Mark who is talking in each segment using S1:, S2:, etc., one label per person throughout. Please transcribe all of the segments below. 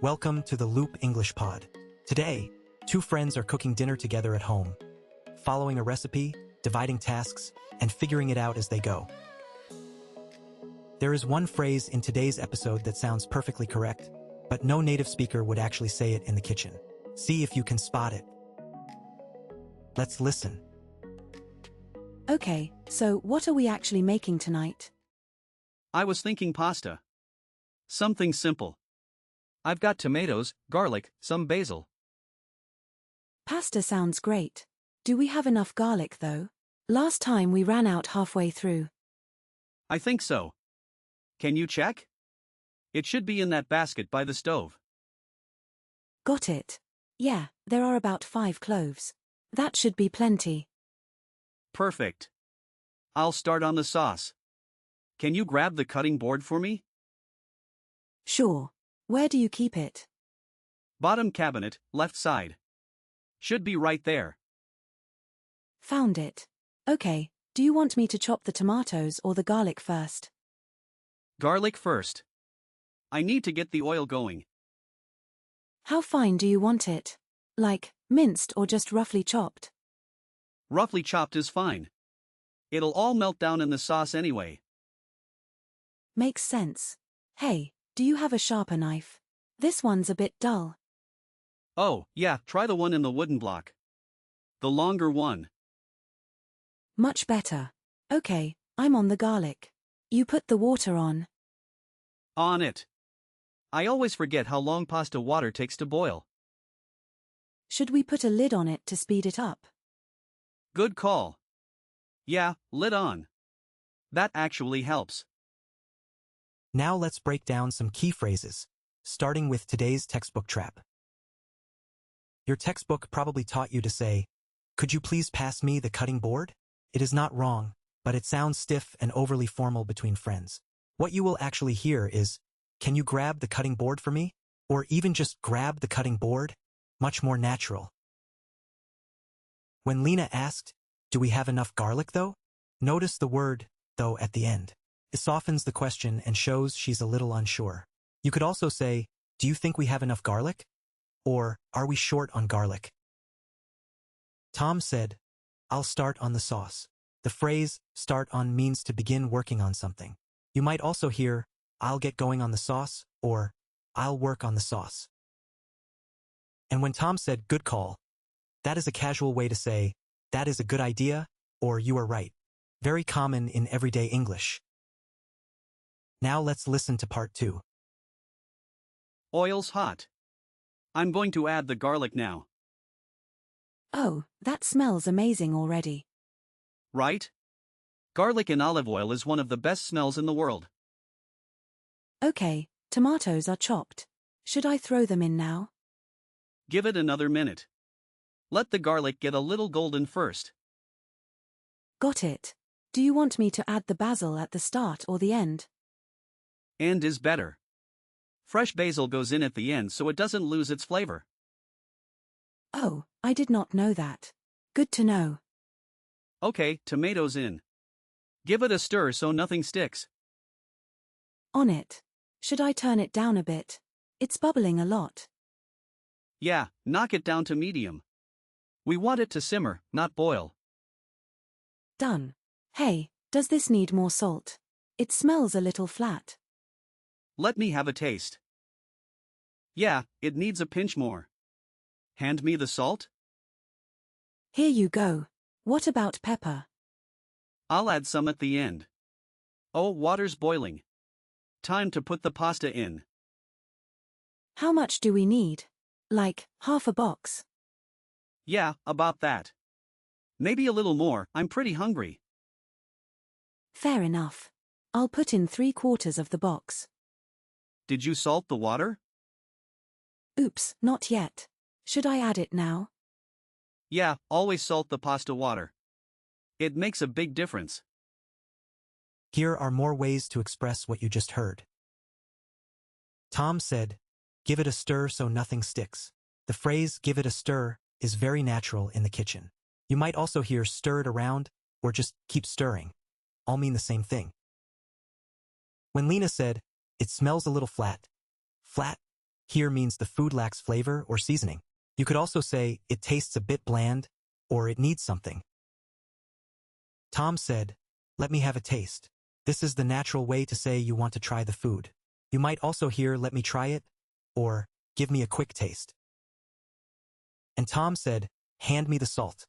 S1: Welcome to the Loop English Pod. Today, two friends are cooking dinner together at home, following a recipe, dividing tasks, and figuring it out as they go. There is one phrase in today's episode that sounds perfectly correct, but no native speaker would actually say it in the kitchen. See if you can spot it. Let's listen.
S2: Okay, so what are we actually making tonight?
S3: I was thinking pasta. Something simple. I've got tomatoes, garlic, some basil.
S2: Pasta sounds great. Do we have enough garlic though? Last time we ran out halfway through.
S3: I think so. Can you check? It should be in that basket by the stove.
S2: Got it. Yeah, there are about 5 cloves. That should be plenty.
S3: Perfect. I'll start on the sauce. Can you grab the cutting board for me?
S2: Sure. Where do you keep it?
S3: Bottom cabinet, left side. Should be right there.
S2: Found it. Okay, do you want me to chop the tomatoes or the garlic first?
S3: Garlic first. I need to get the oil going.
S2: How fine do you want it? Like, minced or just roughly chopped?
S3: Roughly chopped is fine. It'll all melt down in the sauce anyway.
S2: Makes sense. Hey, do you have a sharper knife? This one's a bit dull.
S3: Oh, yeah, try the one in the wooden block. The longer one.
S2: Much better. Okay, I'm on the garlic. You put the water on.
S3: On it. I always forget how long pasta water takes to boil.
S2: Should we put a lid on it to speed it up?
S3: Good call. Yeah, lid on. That actually helps.
S1: Now let's break down some key phrases, starting with today's textbook trap. Your textbook probably taught you to say, "Could you please pass me the cutting board?" It is not wrong, but it sounds stiff and overly formal between friends. What you will actually hear is, "Can you grab the cutting board for me?" Or even just "grab the cutting board?" Much more natural. When Lena asked, "Do we have enough garlic though?" Notice the word, though, at the end. It softens the question and shows she's a little unsure. You could also say, "Do you think we have enough garlic?" Or, "Are we short on garlic?" Tom said, "I'll start on the sauce." The phrase, "start on," means to begin working on something. You might also hear, "I'll get going on the sauce," or, "I'll work on the sauce." And when Tom said, "Good call," that is a casual way to say, "That is a good idea," or "You are right." Very common in everyday English. Now let's listen to part 2.
S3: Oil's hot. I'm going to add the garlic now.
S2: Oh, that smells amazing already.
S3: Right? Garlic in olive oil is one of the best smells in the world.
S2: Okay, tomatoes are chopped. Should I throw them in now?
S3: Give it another minute. Let the garlic get a little golden first.
S2: Got it. Do you want me to add the basil at the start or the end?
S3: And is better. Fresh basil goes in at the end so it doesn't lose its flavor.
S2: Oh, I did not know that. Good to know.
S3: Okay, tomatoes in. Give it a stir so nothing sticks.
S2: On it. Should I turn it down a bit? It's bubbling a lot.
S3: Yeah, knock it down to medium. We want it to simmer, not boil.
S2: Done. Hey, does this need more salt? It smells a little flat.
S3: Let me have a taste. Yeah, it needs a pinch more. Hand me the salt?
S2: Here you go. What about pepper?
S3: I'll add some at the end. Oh, water's boiling. Time to put the pasta in.
S2: How much do we need? Like, half a box?
S3: Yeah, about that. Maybe a little more, I'm pretty hungry.
S2: Fair enough. I'll put in 3/4 of the box.
S3: Did you salt the water?
S2: Oops, not yet. Should I add it now?
S3: Yeah, always salt the pasta water. It makes a big difference.
S1: Here are more ways to express what you just heard. Tom said, "Give it a stir so nothing sticks." The phrase "give it a stir" is very natural in the kitchen. You might also hear "stir it around" or just "keep stirring." All mean the same thing. When Lena said, "It smells a little flat," flat here means the food lacks flavor or seasoning. You could also say, it tastes a bit bland, or it needs something. Tom said, let me have a taste. This is the natural way to say you want to try the food. You might also hear, let me try it, or give me a quick taste. And Tom said, hand me the salt.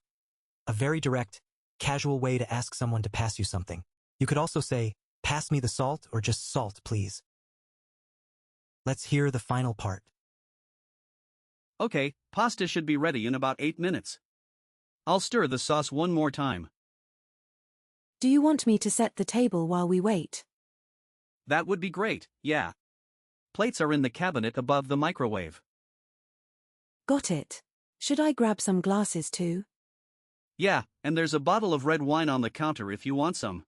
S1: A very direct, casual way to ask someone to pass you something. You could also say, pass me the salt or just salt, please. Let's hear the final part.
S3: Okay, pasta should be ready in about 8 minutes. I'll stir the sauce one more time.
S2: Do you want me to set the table while we wait?
S3: That would be great, yeah. Plates are in the cabinet above the microwave.
S2: Got it. Should I grab some glasses too?
S3: Yeah, and there's a bottle of red wine on the counter if you want some.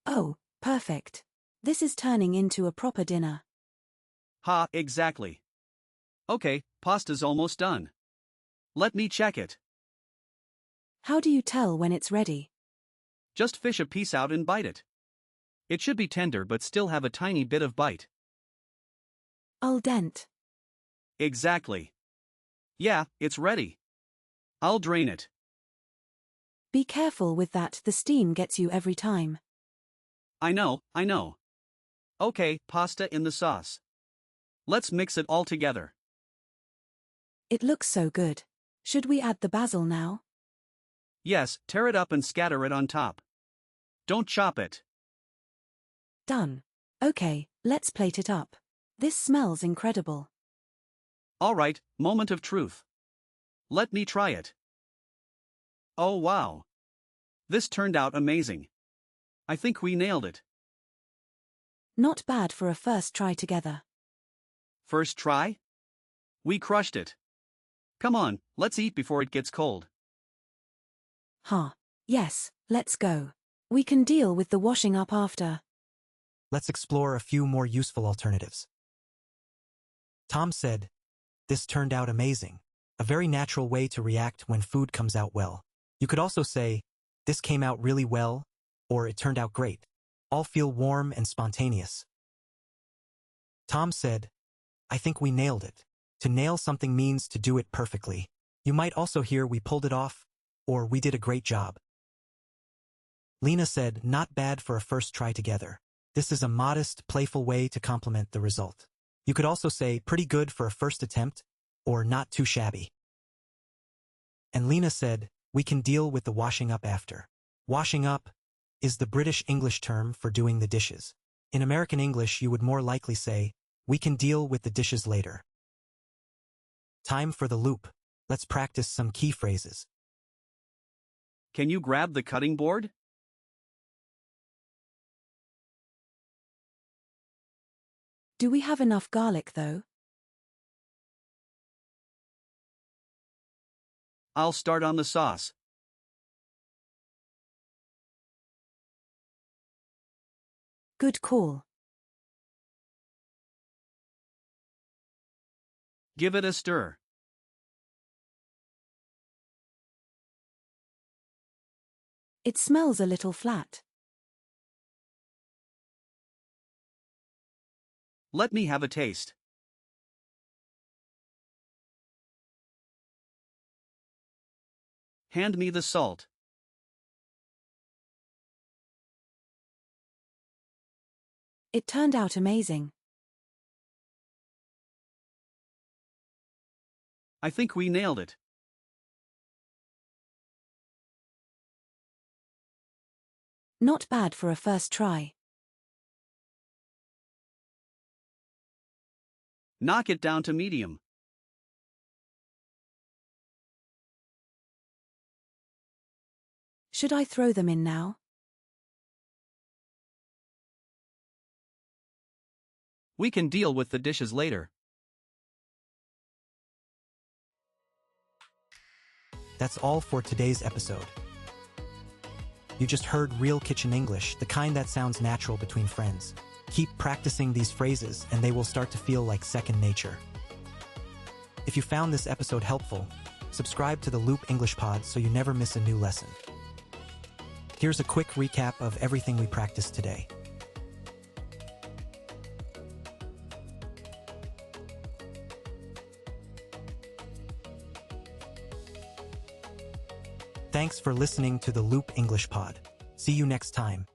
S2: Oh, perfect. This is turning into a proper dinner.
S3: Ha, exactly. Okay, pasta's almost done. Let me check it.
S2: How do you tell when it's ready?
S3: Just fish a piece out and bite it. It should be tender but still have a tiny bit of bite.
S2: Al dente.
S3: Exactly. Yeah, it's ready. I'll drain it.
S2: Be careful with that, the steam gets you every time.
S3: I know. Okay, pasta in the sauce. Let's mix it all together.
S2: It looks so good. Should we add the basil now?
S3: Yes, tear it up and scatter it on top. Don't chop it.
S2: Done. Okay, let's plate it up. This smells incredible.
S3: All right, moment of truth. Let me try it. Oh wow. This turned out amazing. I think we nailed it.
S2: Not bad for a first try together.
S3: First try? We crushed it. Come on, let's eat before it gets cold.
S2: Huh. Yes, let's go. We can deal with the washing up after.
S1: Let's explore a few more useful alternatives. Tom said, this turned out amazing. A very natural way to react when food comes out well. You could also say, this came out really well, or it turned out great. All feel warm and spontaneous. Tom said, I think we nailed it. To nail something means to do it perfectly. You might also hear we pulled it off, or we did a great job. Lena said, not bad for a first try together. This is a modest, playful way to compliment the result. You could also say, pretty good for a first attempt, or not too shabby. And Lena said, we can deal with the washing up after. Washing up is the British English term for doing the dishes. In American English, you would more likely say, we can deal with the dishes later. Time for the loop. Let's practice some key phrases.
S3: Can you grab the cutting board?
S2: Do we have enough garlic though?
S3: I'll start on the sauce.
S2: Good call.
S3: Give it a stir.
S2: It smells a little flat.
S3: Let me have a taste. Hand me the salt.
S2: It turned out amazing.
S3: I think we nailed it.
S2: Not bad for a first try.
S3: Knock it down to medium.
S2: Should I throw them in now?
S3: We can deal with the dishes later.
S1: That's all for today's episode. You just heard real kitchen English, the kind that sounds natural between friends. Keep practicing these phrases and they will start to feel like second nature. If you found this episode helpful, subscribe to the Loop English Pod so you never miss a new lesson. Here's a quick recap of everything we practiced today. Thanks for listening to the Loop English Pod. See you next time.